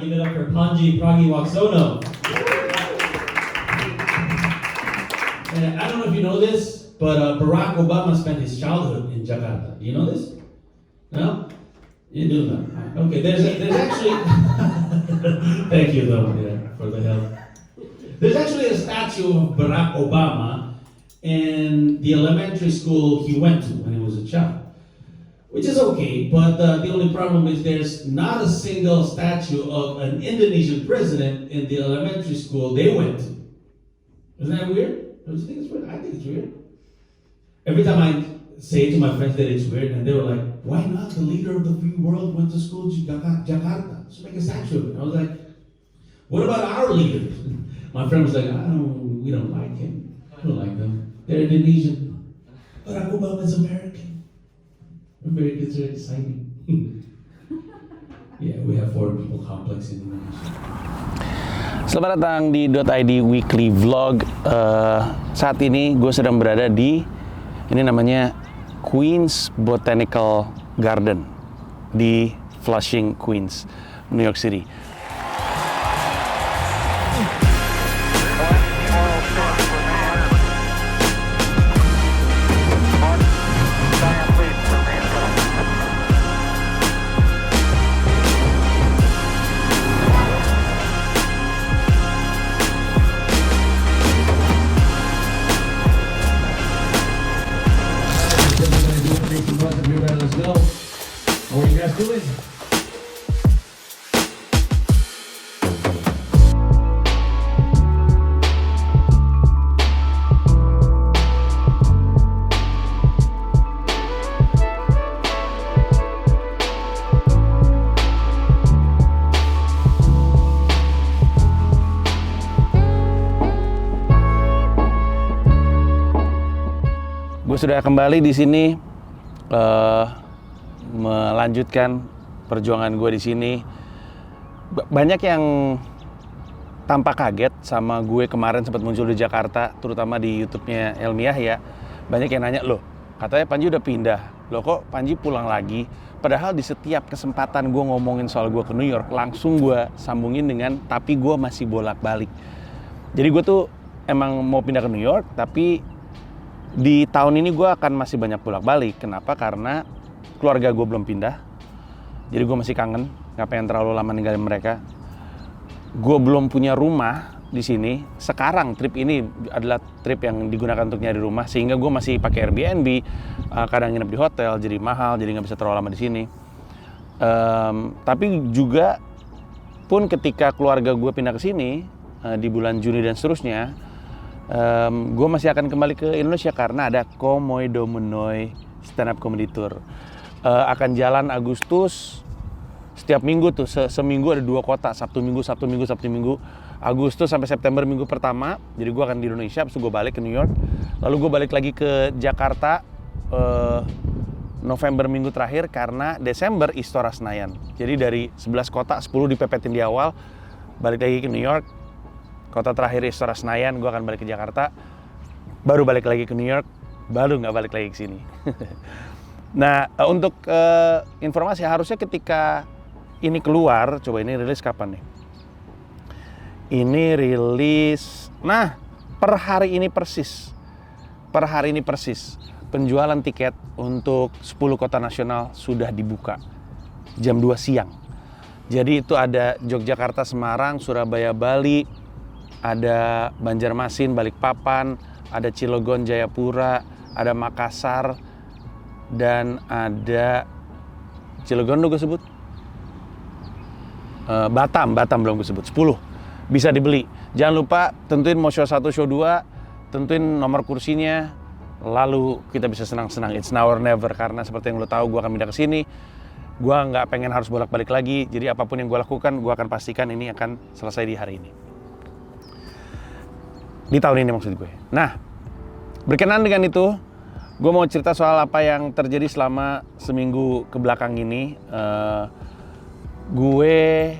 give it up for Panji Pragiwaksono. And I don't know if you know this, but Barack Obama spent his childhood in Jakarta. Do you know this? No? You do know. Okay, there's actually... Thank you though, for the help. There's actually a statue of Barack Obama in the elementary school he went to when he was a child. Which is okay, but the only problem is there's not a single statue of an Indonesian president in the elementary school they went to. Isn't that weird? Don't you think it's weird? I think it's weird. Every time I say to my friends that it's weird, and they were like, why not? The leader of the free world went to school in Jakarta. Just make a statue of it. I was like, what about our leaders? My friend was like, we don't like him. I don't like them. They're Indonesian. Barack Obama's American. Americans are exciting. Yeah, we have foreign people complex in Indonesia. Selamat datang di .id Weekly Vlog. Saat ini gue sedang berada di, ini namanya Queens Botanical Garden di Flushing, Queens, New York City. Let's go. What are you guys doing? Gue sudah kembali di sini. Melanjutkan perjuangan gue di sini. Banyak yang tampak kaget sama gue kemarin sempat muncul di Jakarta, terutama di YouTube-nya Elmiah ya. Banyak yang nanya, loh katanya Panji udah pindah, loh kok Panji pulang lagi? Padahal di setiap kesempatan gue ngomongin soal gue ke New York, langsung gue sambungin dengan tapi gue masih bolak-balik. Jadi gue tuh emang mau pindah ke New York, tapi di tahun ini gue akan masih banyak bolak-balik. Kenapa? Karena keluarga gue belum pindah, jadi gue masih kangen, nggak pengen terlalu lama ninggalin mereka. Gue belum punya rumah di sini. Sekarang trip ini adalah trip yang digunakan untuk nyari rumah, sehingga gue masih pakai Airbnb, kadang nginep di hotel, jadi mahal, jadi nggak bisa terlalu lama di sini. Tapi juga pun ketika keluarga gue pindah ke sini di bulan Juni dan seterusnya, gue masih akan kembali ke Indonesia karena ada Komoy Domenoi Stand Up Comedy Tour. Akan jalan Agustus, setiap minggu tuh, seminggu ada 2 kota, Sabtu Minggu, Agustus sampai September minggu pertama. Jadi gue akan di Indonesia, habis itu gue balik ke New York, lalu gue balik lagi ke Jakarta November minggu terakhir, karena Desember Istora Senayan. Jadi dari 11 kota, 10 dipepetin di awal, balik lagi ke New York, kota terakhir Istora Senayan, gue akan balik ke Jakarta, baru balik lagi ke New York, baru nggak balik lagi ke sini. Nah, untuk informasi, harusnya ketika ini keluar, coba ini rilis kapan nih? Ini rilis, nah per hari ini persis, penjualan tiket untuk 10 kota nasional sudah dibuka jam 2 siang. Jadi itu ada Yogyakarta, Semarang, Surabaya, Bali, ada Banjarmasin, Balikpapan, ada Cilegon, Jayapura, ada Makassar, dan ada Cilegon gue sebut, Batam belum gue sebut. 10 bisa dibeli. Jangan lupa tentuin mau show 1, show 2, tentuin nomor kursinya, lalu kita bisa senang-senang. It's now or never, karena seperti yang lo tahu, gue akan pindah ke sini. Gue nggak pengen harus bolak-balik lagi, jadi apapun yang gue lakukan, gue akan pastikan ini akan selesai di hari ini, di tahun ini maksud gue. Nah, berkenan dengan itu, gue mau cerita soal apa yang terjadi selama seminggu ke belakang ini. Gue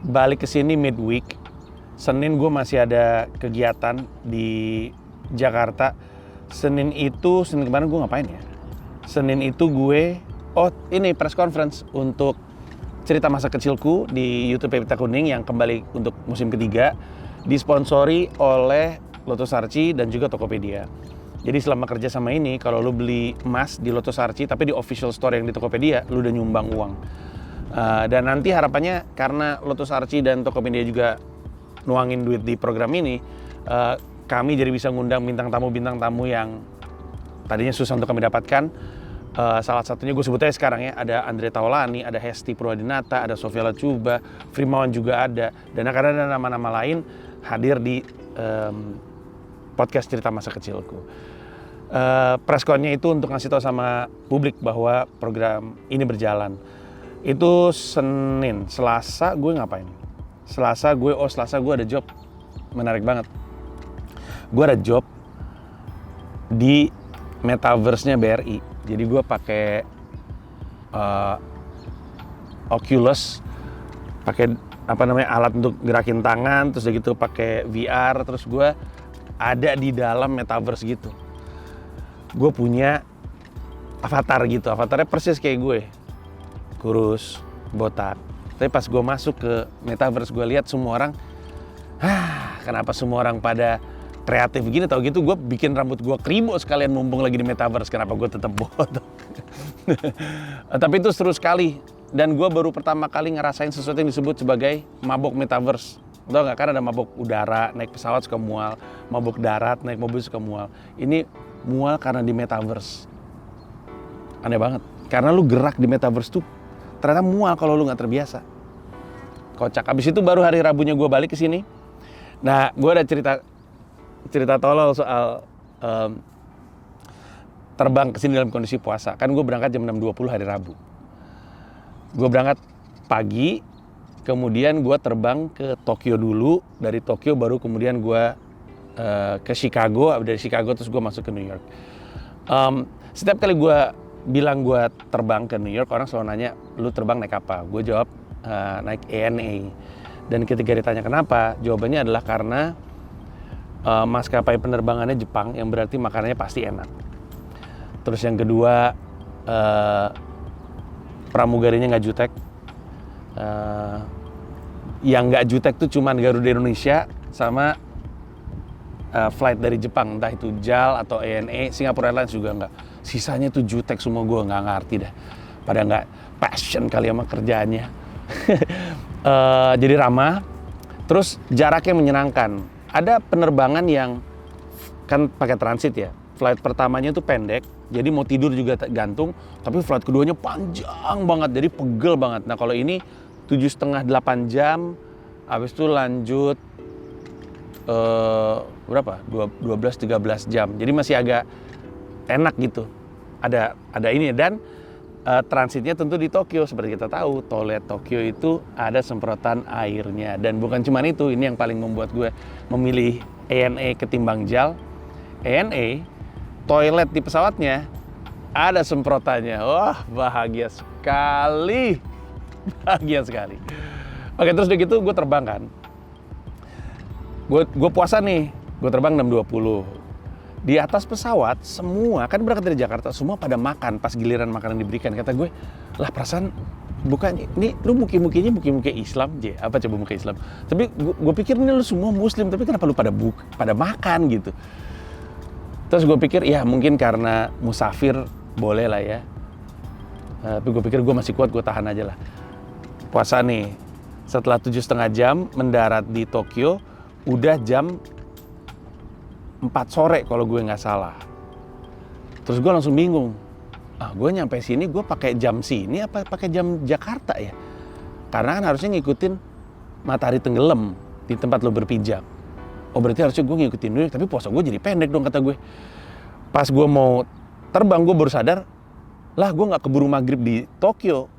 balik ke sini midweek. Senin gue masih ada kegiatan di Jakarta. Senin kemarin gue ngapain ya? Senin itu gue, ini press conference untuk cerita masa kecilku di YouTube Pita Kuning yang kembali untuk musim ketiga, disponsori oleh Lotus Archie dan juga Tokopedia. Jadi selama kerja sama ini, kalau lu beli emas di Lotus Archie tapi di official store yang di Tokopedia, lu udah nyumbang uang. Dan nanti harapannya karena Lotus Archie dan Tokopedia juga nuangin duit di program ini, kami jadi bisa ngundang bintang tamu yang tadinya susah untuk kami dapatkan. Salah satunya gue sebut aja sekarang ya, ada Andre Taulani, ada Hesti Purwadinata, ada Sofia Lacuba, Frimawan juga ada, dan akan ada nama-nama lain hadir di podcast cerita masa kecilku. Pressconnya itu untuk ngasih tahu sama publik bahwa program ini berjalan. Itu Senin, Selasa gue ngapain? Selasa gue ada job, menarik banget. Gue ada job di metaverse-nya BRI. Jadi gue pakai Oculus, pakai alat untuk gerakin tangan, terus gitu pakai VR, terus gue ada di dalam metaverse gitu. Gue punya avatar gitu, avatarnya persis kayak gue, kurus, botak. Tapi pas gue masuk ke metaverse, gue lihat semua orang, kenapa semua orang pada kreatif gini, tau gitu gue bikin rambut gue kribo sekalian mumpung lagi di metaverse. Kenapa gue tetap botak? Tapi itu seru sekali, dan gue baru pertama kali ngerasain sesuatu yang disebut sebagai mabok metaverse. Tau gak? Kan ada mabok udara, naik pesawat suka mual, mabok darat, naik mobil suka mual. Ini mual karena di metaverse. Aneh banget, karena lu gerak di metaverse tuh ternyata mual kalau lu gak terbiasa. Kocak. Abis itu baru hari Rabunya gue balik ke sini. Nah, gue ada cerita tolol soal terbang ke sini dalam kondisi puasa. Kan gue berangkat jam 6.20 hari Rabu. Gue berangkat pagi, kemudian gue terbang ke Tokyo dulu. Dari Tokyo baru kemudian gue ke Chicago. Dari Chicago terus gue masuk ke New York. Setiap kali gue bilang gue terbang ke New York, orang selalu nanya, lu terbang naik apa? Gue jawab, naik ANA. Dan ketika ditanya kenapa, jawabannya adalah karena maskapai penerbangannya Jepang, yang berarti makanannya pasti enak. Terus yang kedua, pramugarinya nggak jutek. Yang nggak jutek tuh cuman Garuda Indonesia sama flight dari Jepang, entah itu JAL atau ANA, Singapore Airlines juga nggak. Sisanya tuh jutek semua, gue nggak ngerti dah. Pada nggak passion kali sama kerjaannya. Jadi ramah, terus jaraknya menyenangkan. Ada penerbangan yang kan pakai transit ya. Flight pertamanya tuh pendek, jadi mau tidur juga gantung. Tapi flight keduanya panjang banget, jadi pegel banget. Nah kalau ini 7,5-8 jam, habis itu lanjut berapa? 12-13 jam. Jadi masih agak enak gitu. Ada ini, dan transitnya tentu di Tokyo. Seperti kita tahu, toilet Tokyo itu ada semprotan airnya. Dan bukan cuma itu, ini yang paling membuat gue memilih ANA ketimbang JAL. ANA, toilet di pesawatnya ada semprotannya. Wah, bahagia sekali. Bahagia sekali. Oke, terus udah gitu gue terbang kan. Gue puasa nih, gue terbang 6.20. Di atas pesawat semua, kan berangkat dari Jakarta, semua pada makan pas giliran makanan diberikan. Kata gue, lah perasaan bukan, ini lu muki-mukinya muki-muki Islam, apa coba muki Islam. Tapi gue pikir ini lu semua Muslim, tapi kenapa lu pada makan gitu. Terus gue pikir, ya mungkin karena musafir boleh lah ya. Tapi gue pikir gue masih kuat, gue tahan aja lah. Puasa nih, setelah 7,5 jam mendarat di Tokyo, udah jam 4 sore kalau gue nggak salah. Terus gue langsung bingung. Gue nyampe sini gue pakai jam sini apa pakai jam Jakarta ya? Karena kan harusnya ngikutin matahari tenggelam di tempat lo berpijak. Oh berarti harusnya gue ngikutin dulu, tapi puasa gue jadi pendek dong kata gue. Pas gue mau terbang gue baru sadar, lah gue nggak keburu maghrib di Tokyo.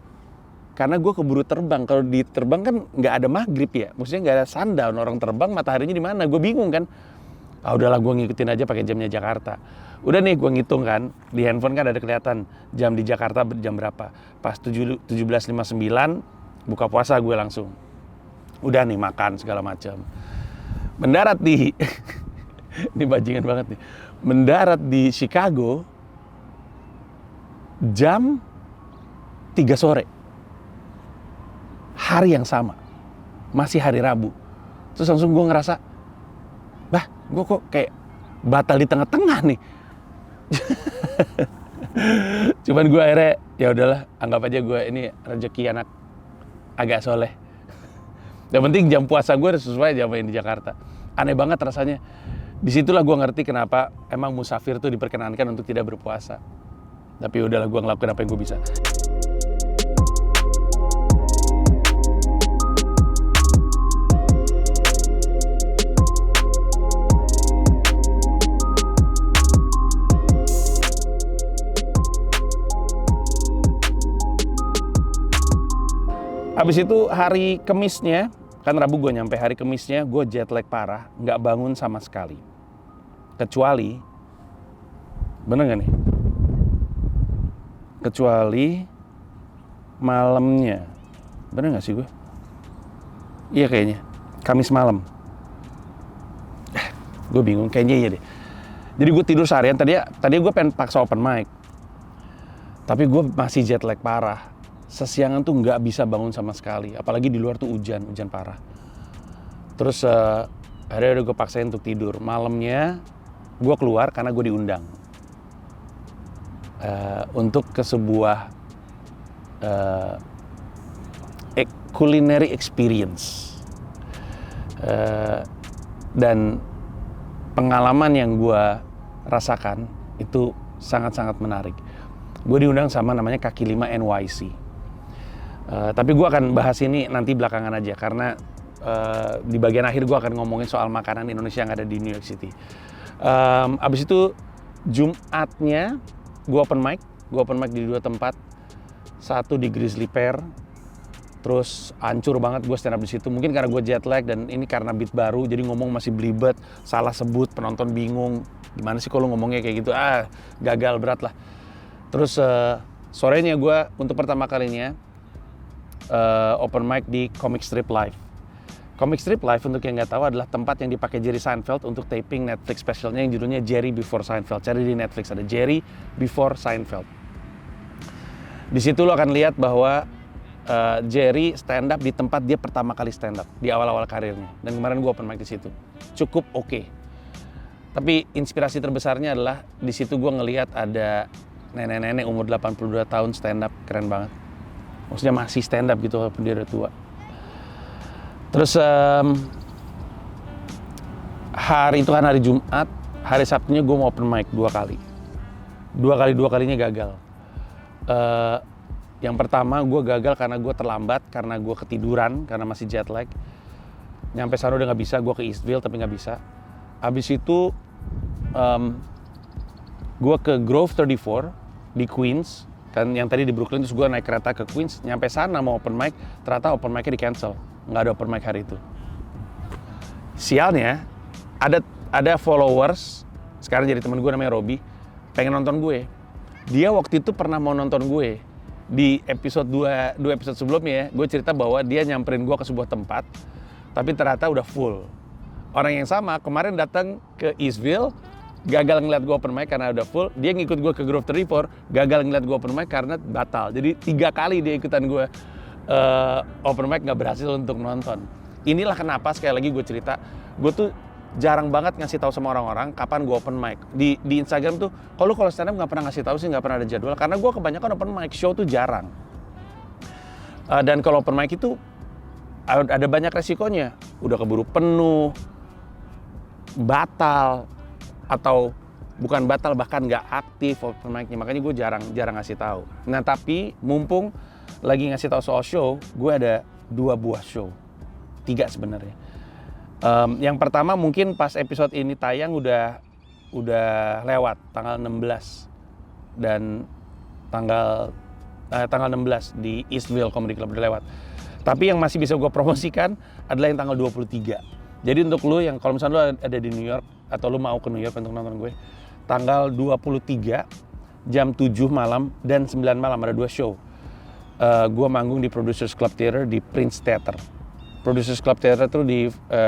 Karena gue keburu terbang. Kalau di terbang kan nggak ada maghrib ya, maksudnya nggak ada sundown. Orang terbang mataharinya di mana? Gue bingung kan. Udahlah gue ngikutin aja pakai jamnya Jakarta. Udah nih gue ngitung kan, di handphone kan ada kelihatan jam di Jakarta jam berapa. Pas 17.59 buka puasa gue langsung. Udah nih makan segala macam. Mendarat di ini bajingan banget nih. Mendarat di Chicago jam 3 sore. hari yang sama, masih hari Rabu. Terus langsung gue ngerasa, bah, gue kok kayak batal di tengah-tengah nih. Cuman gue akhirnya, ya udahlah, anggap aja gue ini rezeki anak agak soleh. Yang penting jam puasa gue udah sesuai jam di Jakarta. Aneh banget rasanya. Disitulah gue ngerti kenapa emang musafir tuh diperkenankan untuk tidak berpuasa. Tapi udahlah, gue ngelakuin apa yang gue bisa. Habis itu hari Kemisnya, kan Rabu gue nyampe, hari Kemisnya gue jet lag parah, nggak bangun sama sekali. Kecuali, bener nggak nih? Kecuali malamnya, bener nggak sih gue? Iya kayaknya, Kamis malam. Gue bingung, kayaknya iya deh. Jadi gue tidur seharian, tadi gue pengen paksa open mic. Tapi gue masih jet lag parah. Sesiangan tuh nggak bisa bangun sama sekali, apalagi di luar tuh hujan parah. Terus akhirnya udah gue paksain untuk tidur. Malamnya gue keluar karena gue diundang untuk ke sebuah culinary experience, dan pengalaman yang gue rasakan itu sangat-sangat menarik. Gue diundang sama namanya Kaki Lima NYC. Tapi gue akan bahas ini nanti belakangan aja, karena di bagian akhir gue akan ngomongin soal makanan Indonesia yang ada di New York City. Abis itu Jumatnya gue open mic di 2 tempat. Satu di Grizzly Pear, terus hancur banget gue stand up di situ. Mungkin karena gue jet lag dan ini karena beat baru, jadi ngomong masih belibet, salah sebut, penonton bingung. Gimana sih kalau ngomongnya kayak gitu? Gagal berat lah. Terus sorenya gue untuk pertama kalinya open mic di Comic Strip Live. Comic Strip Live, untuk yang nggak tahu, adalah tempat yang dipakai Jerry Seinfeld untuk taping Netflix specialnya yang judulnya Jerry Before Seinfeld. Cari di Netflix, ada Jerry Before Seinfeld. Di situ lo akan lihat bahwa Jerry stand up di tempat dia pertama kali stand up di awal-awal karirnya. Dan kemarin gue open mic di situ. Cukup oke. Tapi inspirasi terbesarnya adalah di situ gue ngelihat ada nenek-nenek umur 82 tahun stand up, keren banget. Maksudnya masih stand up gitu walaupun dia udah tua. Terus hari itu kan hari Jumat, hari Sabtunya gue mau open mic 2 kali. 2 kalinya gagal. Yang pertama gue gagal karena gue terlambat, karena gue ketiduran, karena masih jet lag. Nyampe sana udah nggak bisa, gue ke Eastville tapi nggak bisa. Habis itu gue ke Grove 34 di Queens. Kan yang tadi di Brooklyn, terus gue naik kereta ke Queens, nyampe sana mau open mic, ternyata open mic-nya di cancel, nggak ada open mic hari itu. Sialnya, ada followers, sekarang jadi temen gue namanya Robby, pengen nonton gue. Dia waktu itu pernah mau nonton gue, di episode 2 episode sebelumnya ya, gue cerita bahwa dia nyamperin gue ke sebuah tempat, tapi ternyata udah full. Orang yang sama, kemarin datang ke Eastville, gagal ngeliat gue open mic karena udah full. Dia ngikut gue ke Grove 34, gagal ngeliat gue open mic karena batal. Jadi 3 kali dia ikutan gue open mic, gak berhasil untuk nonton. Inilah kenapa sekali lagi gue cerita, gue tuh jarang banget ngasih tahu sama orang-orang kapan gue open mic. Di Instagram tuh, kalau stand up gak pernah ngasih tahu sih, gak pernah ada jadwal. Karena gue kebanyakan open mic show tuh jarang. Dan kalau open mic itu ada banyak resikonya. Udah keburu penuh, batal, atau bukan batal, bahkan nggak aktif open mic-nya. Makanya gue jarang ngasih tahu. Nah tapi mumpung lagi ngasih tahu soal show, gue ada 2 buah show, 3 sebenarnya. Yang pertama mungkin pas episode ini tayang udah lewat tanggal 16 dan tanggal 16 di Eastville Comedy Club udah lewat. Tapi yang masih bisa gue promosikan adalah yang tanggal 23. Jadi untuk lu yang kalau misalnya lu ada di New York atau lu mau ke New York untuk nonton gue, tanggal 23 jam 7 malam dan 9 malam ada 2 show. Gue manggung di Producers Club Theater di Prince Theater. Producers Club Theater itu di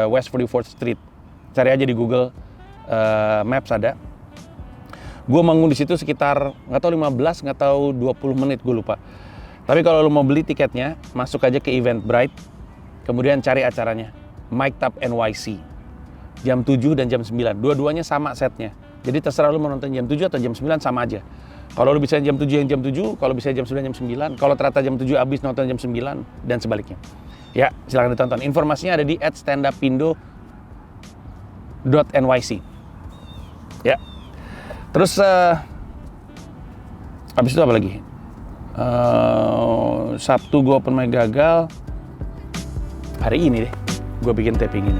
West 44th Street. Cari aja di Google Maps ada. Gue manggung di situ sekitar nggak tahu 15, nggak tahu 20 menit, gue lupa. Tapi kalau lu mau beli tiketnya, masuk aja ke Eventbrite, kemudian cari acaranya, Mic'd Up NYC. Jam 7 dan jam 9, dua-duanya sama setnya. Jadi terserah lu mau nonton jam 7 atau jam 9 sama aja. Kalau lu bisa jam 7 yang jam 7, kalau bisa jam 9 jam 9, kalau ternyata jam 7 habis nonton jam 9 dan sebaliknya. Ya, silakan ditonton. Informasinya ada di @standupindo.nyc. Ya. Terus habis itu apa lagi? Sabtu gue open mic gagal. Hari ini deh, gue bikin taping ini.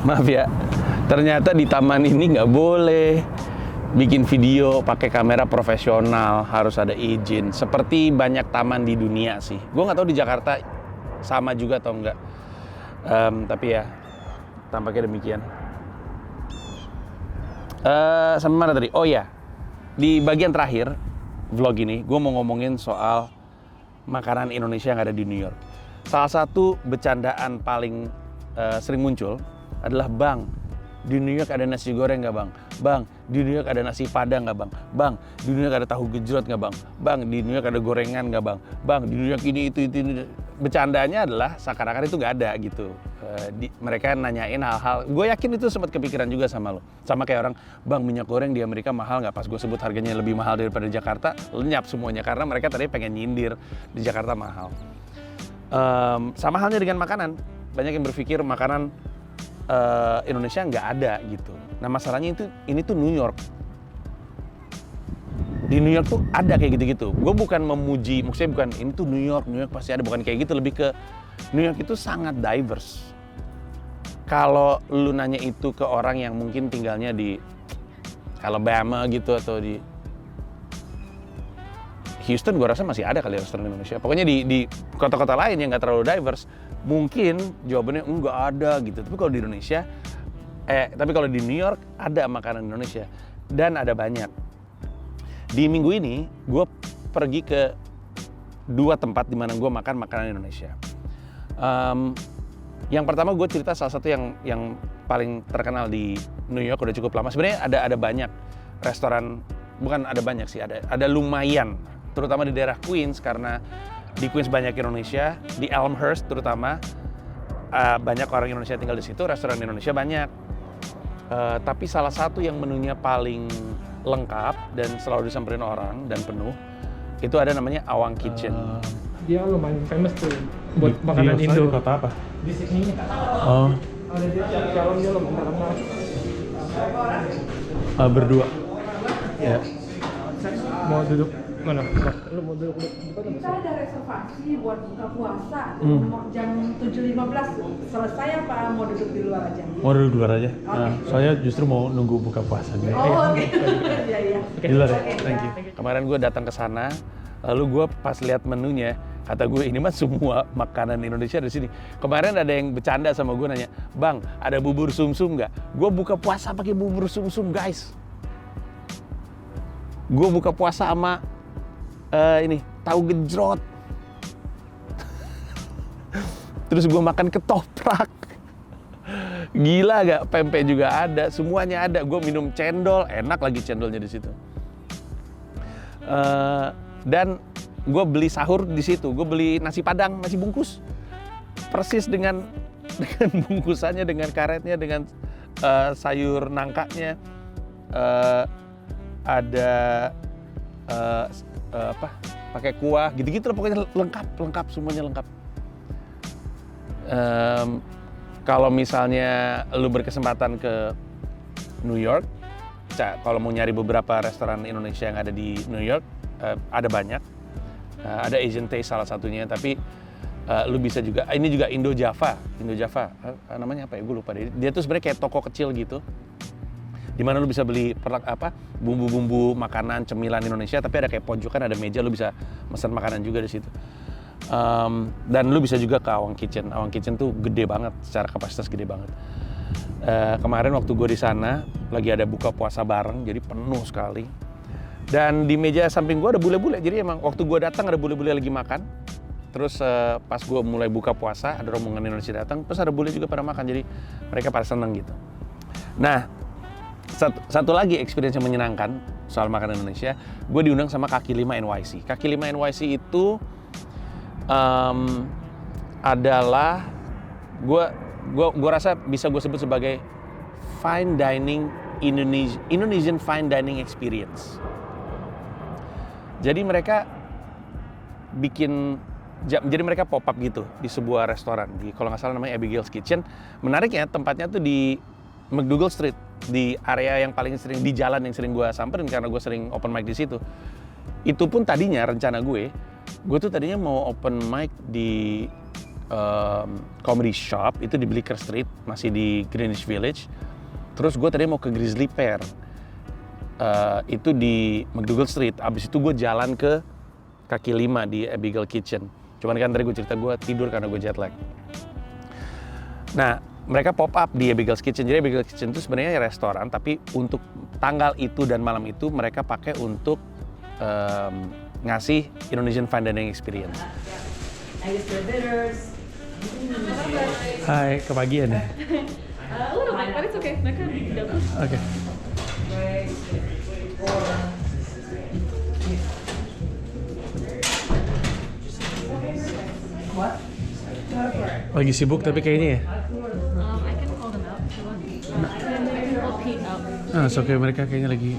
Maaf ya, ternyata di taman ini nggak boleh bikin video pakai kamera profesional, harus ada izin. Seperti banyak taman di dunia sih. Gue nggak tahu di Jakarta sama juga atau enggak. Tapi ya, tampaknya demikian. Sampai mana tadi? Oh ya, di bagian terakhir vlog ini, gue mau ngomongin soal makanan Indonesia yang ada di New York. Salah satu bercandaan paling sering muncul adalah, bang, di New York ada nasi goreng nggak bang? Bang, di New York ada nasi padang nggak bang? Bang, di New York ada tahu gejrot nggak bang? Bang, di New York ada gorengan nggak bang? Bang, di New York ini itu. Bercandanya adalah seakan-akan itu nggak ada gitu. Mereka nanyain hal-hal, gue yakin itu sempat kepikiran juga sama lo. Sama kayak orang, bang, minyak goreng di Amerika mahal nggak? Pas gue sebut harganya lebih mahal daripada di Jakarta, lenyap semuanya karena mereka tadi pengen nyindir di Jakarta mahal. Sama halnya dengan makanan, banyak yang berpikir makanan Indonesia nggak ada gitu. Nah masalahnya ini tuh New York. Di New York tuh ada kayak gitu-gitu. Gue bukan memuji, maksudnya bukan ini tuh New York pasti ada, bukan kayak gitu. Lebih ke New York itu sangat diverse. Kalau lu nanya itu ke orang yang mungkin tinggalnya di Alabama gitu atau di Houston, gue rasa masih ada kali restoran Indonesia. Pokoknya di kota-kota lain yang nggak terlalu diverse, mungkin jawabannya enggak ada gitu. Tapi kalau di Indonesia, tapi kalau di New York ada makanan Indonesia dan ada banyak. Di minggu ini gue pergi ke 2 tempat di mana gue makan makanan Indonesia. Yang pertama gue cerita salah satu yang paling terkenal di New York udah cukup lama. Sebenarnya ada banyak restoran, bukan ada banyak sih, ada lumayan, terutama di daerah Queens karena di Queens banyak Indonesia, di Elmhurst terutama banyak orang Indonesia tinggal di situ, restoran Indonesia banyak. Tapi salah satu yang menunya paling lengkap dan selalu disamperin orang dan penuh, itu ada namanya Awang Kitchen. Dia lumayan famous tuh buat makanan Indo. Di kota apa? Di sini. Oh. Ada dia calon dia lumayan terkenal. Berdua. Ya. Mau duduk mana? Lu mau duduk depan atau Kita ada reservasi buat buka puasa jam 7.15. Selesai apa mau duduk di luar aja? Mau duduk di luar aja. Oke. Nah, soalnya justru mau nunggu buka puasa gitu. Oh, oke. Iya. Di luar ya. Oke, Thank you. Kemarin gue datang ke sana, lalu gue pas lihat menunya, kata gue ini mah semua makanan Indonesia di sini. Kemarin ada yang bercanda sama gue nanya, bang, ada bubur sumsum nggak? Gue buka puasa pakai bubur sumsum guys. Gue buka puasa sama ini tahu gejrot. Terus gue makan ketoprak. Gila gak? Pempek juga ada, semuanya ada. Gue minum cendol, enak lagi cendolnya di situ. Dan gue beli sahur di situ. Gue beli nasi padang, nasi bungkus, persis dengan bungkusannya, dengan karetnya, dengan sayur nangkanya. Ada pakai kuah, gitu-gitu lah, pokoknya lengkap, semuanya lengkap. Kalau misalnya lu berkesempatan ke New York, kalau mau nyari beberapa restoran Indonesia yang ada di New York, ada banyak. Ada Asian Taste salah satunya, tapi lu bisa juga, ini juga Indo Java, namanya apa ya, gue lupa deh. Dia tuh sebenarnya kayak toko kecil gitu, di mana lu bisa beli bumbu-bumbu makanan cemilan Indonesia, tapi ada kayak pojokan, ada meja, lu bisa pesan makanan juga di situ. Dan lu bisa juga ke Awang Kitchen. Awang Kitchen tuh gede banget, secara kapasitas gede banget. Kemarin waktu gue di sana lagi ada buka puasa bareng, jadi penuh sekali. Dan di meja samping gue ada bule-bule, jadi emang waktu gue datang ada bule-bule lagi makan. Terus pas gue mulai buka puasa, ada rombongan Indonesia datang, terus ada bule juga pada makan, jadi mereka pada seneng gitu. Nah, satu lagi experience yang menyenangkan soal makanan Indonesia, gue diundang sama Kaki Lima NYC. Kaki Lima NYC itu adalah gue rasa bisa gue sebut sebagai fine dining Indonesian fine dining experience. Jadi mereka mereka pop up gitu di sebuah restoran, kalau nggak salah namanya Abigail's Kitchen. Menariknya tempatnya tuh di McDougal Street, di area yang paling sering, di jalan yang sering gue samperin karena gue sering open mic di situ. Itu pun tadinya rencana gue tuh tadinya mau open mic di comedy shop itu di Bleecker Street, masih di Greenwich Village. Terus gue tadinya mau ke Grizzly Pear, itu di McDougal Street. Abis itu gue jalan ke Kaki Lima di Abigail Kitchen. Cuman kan tadi gue cerita gue tidur karena gue jet lag. Nah, mereka pop up di Abigail's Kitchen. Jadi Abigail's Kitchen itu sebenarnya restoran, tapi untuk tanggal itu dan malam itu mereka pakai untuk ngasih Indonesian fine dining experience. Hai, kepagian ya? A little bit, but it's okay. Mereka dapur. Oke. Lagi sibuk tapi kayaknya ya? I can call them out if you want. I can call Pete out. Ah, oke, mereka kayaknya lagi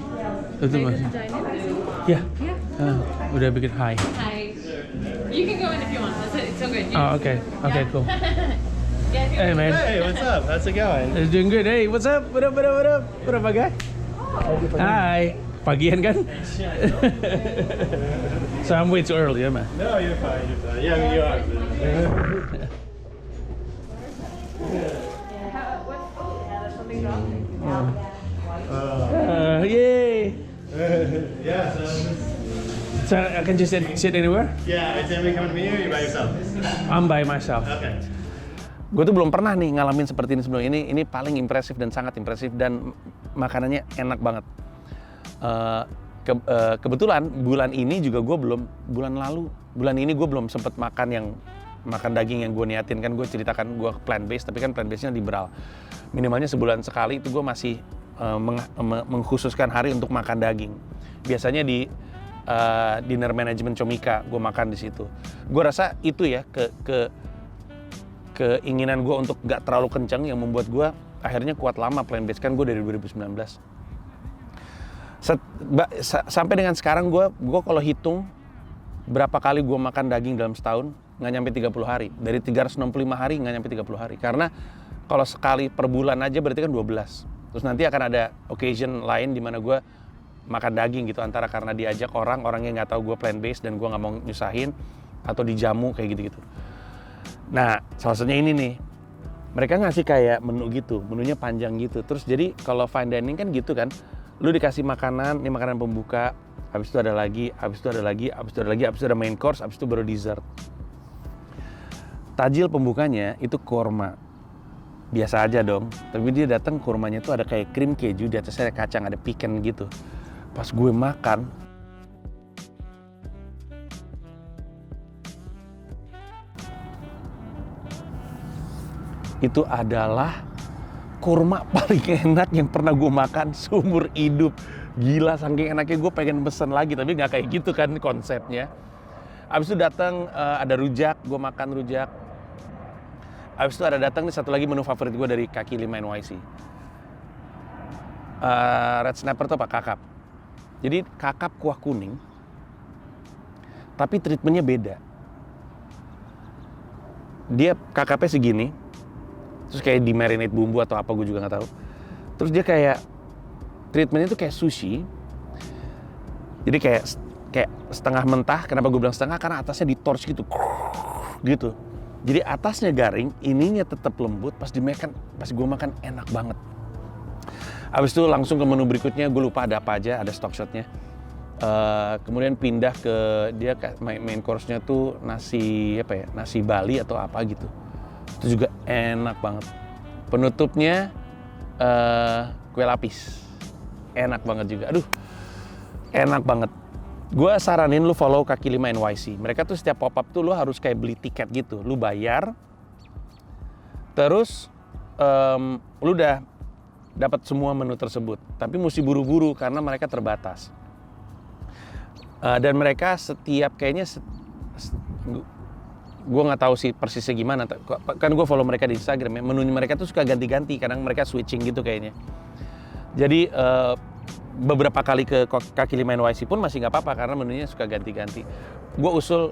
itu They masih. just dine in. Ya, Yeah. udah bikin hi. Hi. You can go in if you want. It's so good. Oh, oke, cool. Yeah, if you Hey man, Hey, what's up? How's it going? it's doing good. Hey, what's up? What up, my guy? Hi. Pagian kan? So I'm way too early, ya, man. No, you're fine. Yeah, you are. Something wrong? Yay! Yeah, So I can just sit anywhere? yeah, is anybody coming to me or you by yourself? I'm by myself. Okay. Gue tuh belum pernah nih ngalamin seperti ini sebelum ini. Ini paling impresif dan sangat impresif dan makanannya enak banget. Kebetulan bulan ini juga gue bulan ini gue belum sempet makan daging yang gue niatin. Kan gue ceritakan gue plant based, tapi kan plant based-nya liberal. Minimalnya sebulan sekali itu gue masih mengkhususkan hari untuk makan daging. Biasanya di dinner management Comika gue makan di situ. Gue rasa itu ya keinginan gue untuk gak terlalu kencang yang membuat gue akhirnya kuat lama plant based. Kan gue dari 2019. Sampai dengan sekarang gue kalau hitung berapa kali gue makan daging dalam setahun, nggak nyampe 30 hari. Dari 365 hari nggak nyampe 30 hari. Karena kalau sekali per bulan aja berarti kan 12. Terus nanti akan ada occasion lain di mana gue makan daging gitu, antara karena diajak orangnya nggak tahu gue plant based dan gue nggak mau nyusahin, atau dijamu kayak gitu-gitu. Nah, salah satunya ini nih, mereka ngasih kayak menu gitu, menunya panjang gitu. Terus jadi kalau fine dining kan gitu kan, lu dikasih makanan, ini makanan pembuka, habis itu ada lagi, habis itu ada lagi, habis itu ada lagi, habis itu ada main course, habis itu baru dessert. Tajil pembukanya itu korma. Biasa aja dong, tapi dia datang kurmanya tuh ada kayak krim keju, di atasnya ada kacang, ada pecan gitu. Pas gue makan, itu adalah kurma paling enak yang pernah gue makan seumur hidup. Gila, saking enaknya gue pengen pesen lagi, tapi nggak kayak gitu kan konsepnya. Abis itu datang ada rujak, gue makan rujak. Abis itu ada datang nih satu lagi menu favorit gue dari Kaki Lima NYC. Red snapper tuh apa? Kakap. Jadi kakap kuah kuning, tapi treatmentnya beda. Dia kakapnya segini, terus kayak di marinate bumbu atau apa gue juga nggak tahu. Terus dia kayak treatmentnya tuh kayak sushi. Jadi kayak setengah mentah. Kenapa gue bilang setengah? Karena atasnya di torch gitu. Gitu. Jadi atasnya garing, ininya tetap lembut. Pas gue makan enak banget. Habis itu langsung ke menu berikutnya, gue lupa ada apa aja, ada stock shotnya. Kemudian pindah ke dia main course-nya tuh nasi Bali atau apa gitu. Itu juga enak banget. Penutupnya kue lapis. Enak banget juga. Aduh, enak banget. Gue saranin lu follow kaki lima NYC. Mereka tuh setiap pop up tuh lu harus kayak beli tiket gitu. Lu bayar, terus lu udah dapat semua menu tersebut. Tapi mesti buru-buru karena mereka terbatas. Dan mereka setiap kayaknya gue nggak tahu sih persisnya gimana. Kan gue follow mereka di Instagram ya. Menunya mereka tuh suka ganti-ganti. Kadang mereka switching gitu kayaknya. Jadi beberapa kali ke kaki lima NYC pun masih nggak apa-apa karena menunya suka ganti-ganti. Gue usul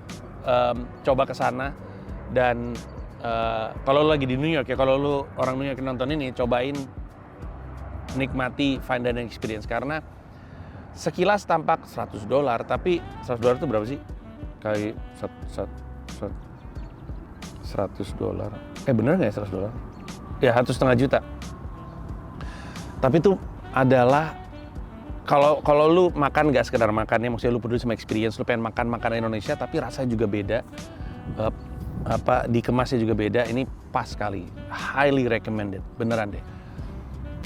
coba ke sana dan kalau lu lagi di New York ya, kalau lu orang New York nonton ini, cobain nikmati fine dining experience karena sekilas tampak $100, tapi $100 itu berapa sih? Kayak $100. Bener nggak ya $100? Ya $1,5 juta. Tapi itu adalah kalau lu makan nggak sekedar makannya, maksudnya lu peduli sama experience, lu pengen makan makanan Indonesia tapi rasanya juga beda, dikemasnya juga beda. Ini pas sekali, highly recommended, beneran deh.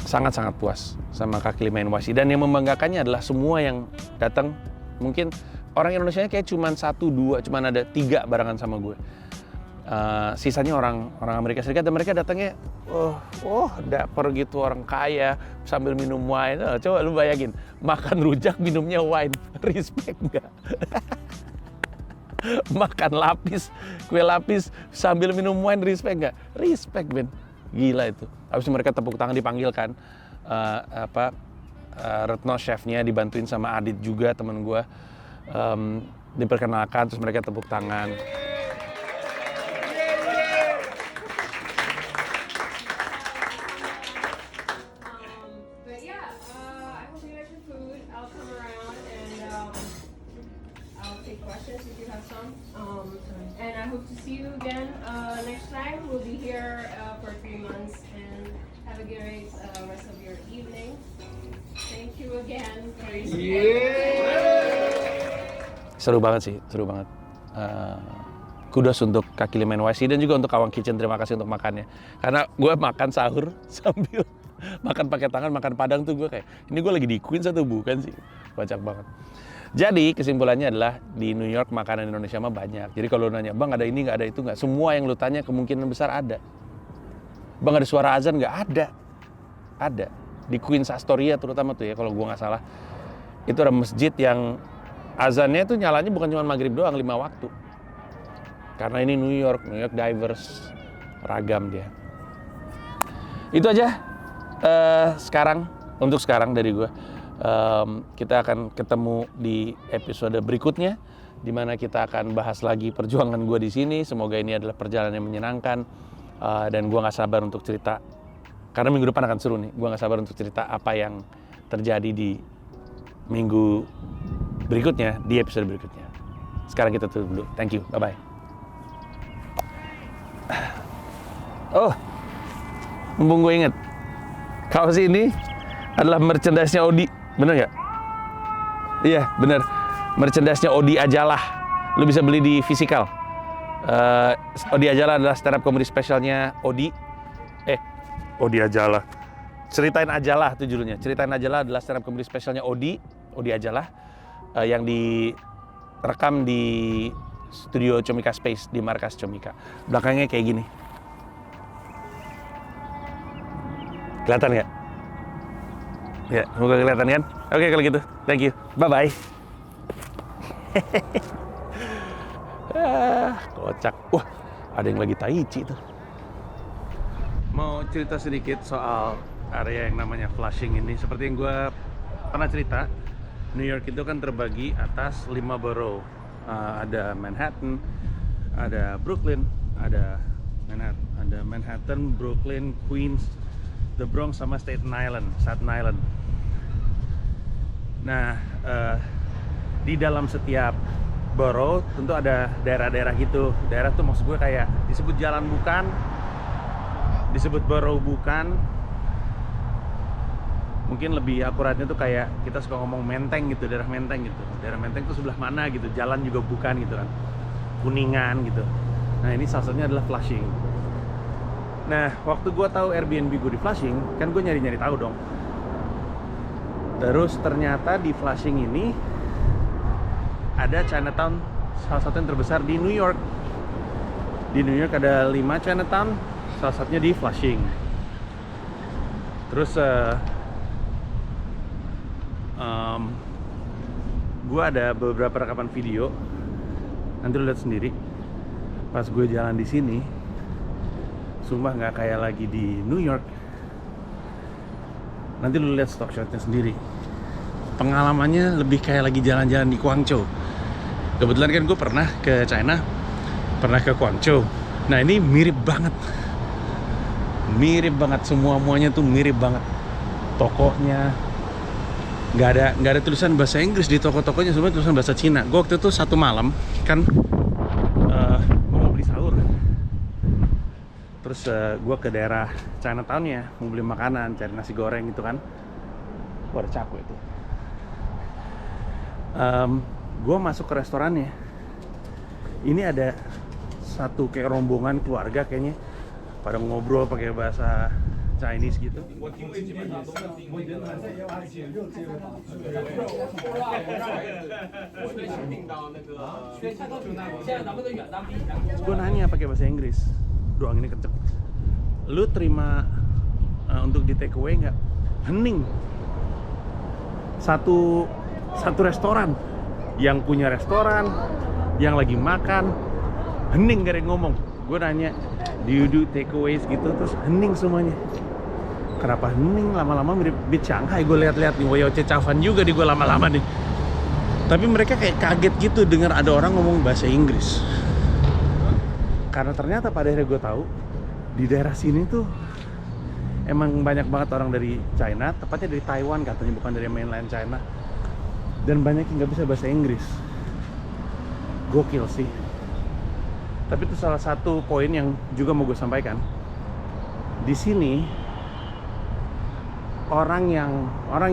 Sangat-sangat puas sama kaki lima NYC. Dan yang membanggakannya adalah semua yang datang, mungkin orang Indonesia kayak cuma 1-2, cuma ada 3 barengan sama gue. Sisanya orang Amerika Serikat, dan mereka datangnya dapur gitu, orang kaya sambil minum wine. Coba lu bayangin, makan rujak minumnya wine, respect nggak? Makan kue lapis sambil minum wine, respect nggak? Respect, Ben. Gila itu. Habis itu mereka tepuk tangan, dipanggil kan Retno chefnya, dibantuin sama Adit juga temen gue, diperkenalkan, terus mereka tepuk tangan. And I hope to see you again next time. We'll be here for 3 months, and have a great rest of your evening. Thank you again. Seru banget sih, seru banget. Kudos untuk kaki lima NYC dan juga untuk Kawang Kitchen, terima kasih untuk makannya. Karena gue makan sahur sambil makan pakai tangan, makan padang tuh gue kayak, ini gue lagi di Queens atau bukan sih? Kocak banget. Jadi kesimpulannya adalah di New York makanan Indonesia mah banyak. Jadi kalau nanya, bang ada ini nggak, ada itu nggak, semua yang lu tanya kemungkinan besar ada. Bang ada suara azan nggak? Ada. Di Queens Astoria terutama tuh ya, kalau gua nggak salah, itu ada masjid yang azannya tuh nyalanya bukan cuma maghrib doang, 5 waktu. Karena ini New York diverse, ragam dia. Itu aja untuk sekarang dari gua. Kita akan ketemu di episode berikutnya, di mana kita akan bahas lagi perjuangan gue di sini. Semoga ini adalah perjalanan yang menyenangkan, dan gue nggak sabar untuk cerita, karena minggu depan akan seru nih. Gue nggak sabar untuk cerita apa yang terjadi di minggu berikutnya, di episode berikutnya. Sekarang kita tutup dulu. Thank you, bye bye. Oh, mumpung gue inget, kaos ini adalah merchandise-nya Odi. Bener nggak? Iya, bener. Merchandise-nya Odi Ajalah. Lu bisa beli di Physical. Odi Ajalah adalah stand up comedy specialnya Odi. Odi Ajalah. Ceritain Ajalah itu judulnya. Ceritain Ajalah adalah stand up comedy specialnya Odi Ajalah, yang direkam di studio Comika Space di markas Comika. Belakangnya kayak gini. Kelihatan nggak? Ya, semoga kelihatan kan? Oke, kalau gitu. Thank you. Bye-bye. Kocak. Wah, ada yang lagi tai chi tuh. Mau cerita sedikit soal area yang namanya Flushing ini. Seperti yang gue pernah cerita, New York itu kan terbagi atas 5 borough. Ada Manhattan, ada Brooklyn, ada Manhattan, Brooklyn, Queens, The Bronx, sama Staten Island. Nah, di dalam setiap borough tentu ada daerah-daerah gitu. Daerah tuh maksud gue kayak disebut jalan bukan, disebut borough bukan. Mungkin lebih akuratnya tuh kayak kita suka ngomong Menteng gitu, daerah Menteng gitu. Daerah Menteng tuh sebelah mana gitu, jalan juga bukan gitu kan. Kuningan gitu. Nah, ini salah satunya adalah Flushing. Nah, waktu gue tahu Airbnb gue di Flushing, kan gue nyari-nyari tahu dong. Terus ternyata di Flushing ini ada Chinatown, salah satu yang terbesar di New York. Di New York ada 5 Chinatown, salah satunya di Flushing. Terus gue ada beberapa rekaman video, nanti lu lihat sendiri. Pas gue jalan di sini, sumpah nggak kayak lagi di New York. Nanti lu lihat stock shotnya sendiri. Pengalamannya lebih kayak lagi jalan-jalan di Guangzhou. Kebetulan kan gue pernah ke China, pernah ke Guangzhou. Nah ini mirip banget, semuanya tuh mirip banget. Tokonya nggak ada tulisan bahasa Inggris di toko-tokonya, semua tulisan bahasa Cina. Gue waktu itu satu malam kan mau beli sahur, terus gue ke daerah Chinatown-nya mau beli makanan, cari nasi goreng gitu kan. Gue ada caku itu. Gue masuk ke restorannya. Ini ada satu kayak rombongan keluarga kayaknya pada ngobrol pakai bahasa Chinese gitu. Gue nanya pakai bahasa Inggris, doang ini kenceng. Lu terima untuk di take away nggak? Hening. Satu restoran, yang punya restoran, yang lagi makan, hening gak ada yang ngomong. Gue nanya, do you do takeaways gitu, terus hening semuanya. Kenapa hening? Lama-lama mirip di Shanghai. Gue lihat-lihat nih, Woyoce Cavan juga di gue lama-lama nih. Tapi mereka kayak kaget gitu dengar ada orang ngomong bahasa Inggris. Karena ternyata pada akhirnya gue tahu di daerah sini tuh emang banyak banget orang dari China, tepatnya dari Taiwan katanya, bukan dari mainland China. Dan banyak yang nggak bisa bahasa Inggris. Gokil sih. Tapi itu salah satu poin yang juga mau gue sampaikan. Di sini orang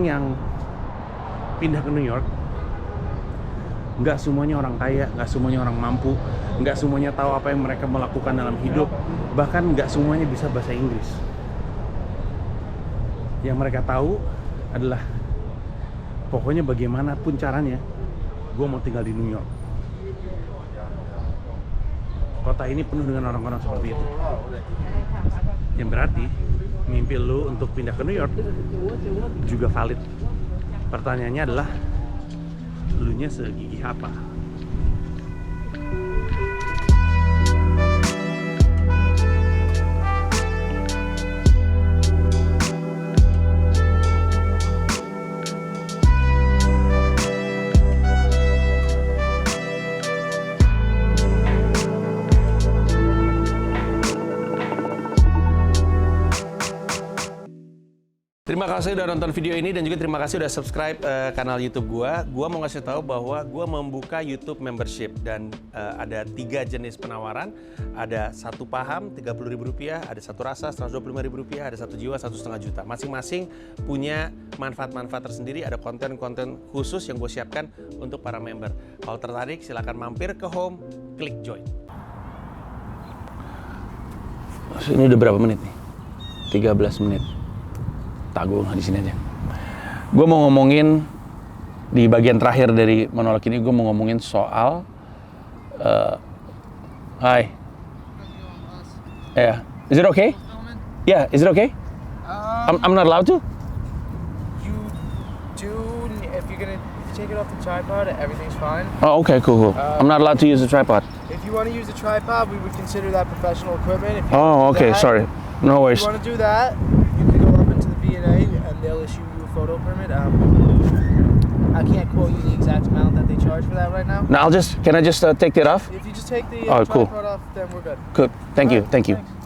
yang pindah ke New York, nggak semuanya orang kaya, nggak semuanya orang mampu, nggak semuanya tahu apa yang mereka melakukan dalam hidup, bahkan nggak semuanya bisa bahasa Inggris. Yang mereka tahu adalah pokoknya bagaimanapun caranya, gue mau tinggal di New York. Kota ini penuh dengan orang-orang seperti itu. Yang berarti mimpi lu untuk pindah ke New York juga valid. Pertanyaannya adalah, lu nya segigih apa? Terima kasih udah nonton video ini dan juga terima kasih udah subscribe kanal YouTube gua. Gua mau ngasih tahu bahwa gua membuka YouTube membership dan ada 3 jenis penawaran. Ada 1 paham Rp30.000, ada 1 rasa Rp125.000, ada 1 jiwa Rp1,5 juta. Masing-masing punya manfaat-manfaat tersendiri. Ada konten-konten khusus yang gue siapkan untuk para member. Kalau tertarik silahkan mampir ke home, klik join. Ini udah berapa menit nih? 13 menit. Gue di sini aja. Gue mau ngomongin di bagian terakhir dari monolog ini, gue mau ngomongin soal hi. Yeah, is it okay? Yeah, is it okay? I'm not allowed to. You do if you take it off the tripod, everything's fine. Oh, okay, cool. I'm not allowed to use the tripod. If you want to use the tripod, we would consider that professional equipment. If you Oh, okay, sorry. No worries. If you want to do that, you can go up into the V&A and they'll issue you a photo permit. I can't quote you the exact amount that they charge for that right now. Now can I just take it off? If you just take the Oh, cool. tripod off, then we're good. Good. Thank you. Alright, Thank you. thanks.